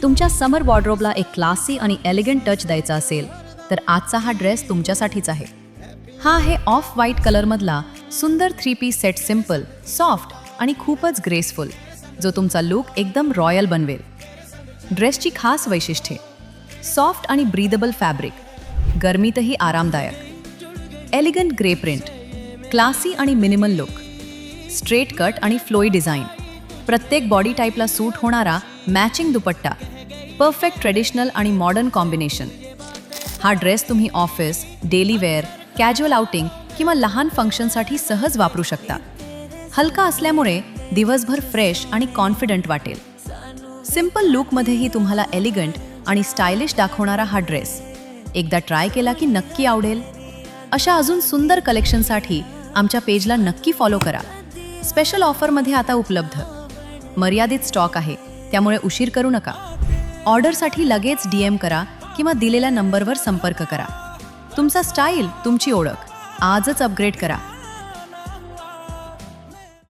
तुमच्या समर वॉर्डरोबला एक क्लासी आणि एलिगंट टच द्यायचा असेल तर आजचा हा ड्रेस तुमच्यासाठीच आहे. हा आहे ऑफ व्हाईट कलरमधला सुंदर 3 पीस सेट, सिम्पल, सॉफ्ट आणि खूपच ग्रेसफुल, जो तुमचा लुक एकदम रॉयल बनवेल. ड्रेसची खास वैशिष्ट्ये: सॉफ्ट आणि ब्रीदेबल फॅब्रिक, गरमीतही आरामदायक. एलिगंट ग्रे प्रिंट, क्लासी आणि मिनिमल लुक. स्ट्रेट कट आणि फ्लोई डिझाईन, प्रत्येक बॉडी टाईपला सूट होणारा मॅचिंग दुपट्टा. परफेक्ट ट्रेडिशनल आणि मॉडर्न कॉम्बिनेशन. हा ड्रेस तुम्ही office, daily wear, casual outing किंवा लहान फंक्शनसाठी सहज वापरू शकता. हलका असल्यामुळे दिवसभर फ्रेश आणि कॉन्फिडंट वाटेल. सिम्पल लुकमध्येही तुम्हाला एलिगंट आणि स्टायलिश दाखवणारा हा ड्रेस एकदा ट्राय केला की नक्की आवडेल. अशा अजून सुंदर कलेक्शनसाठी आमच्या पेजला नक्की फॉलो करा. स्पेशल ऑफरमध्ये आता उपलब्ध. मर्यादित स्टॉक आहे, त्यामुळे उशीर करू नका. ऑर्डरसाठी लगेच DM करा किंवा दिलेल्या नंबरवर संपर्क करा. तुमचा स्टाईल, तुमची ओळख. आजच अपग्रेड करा.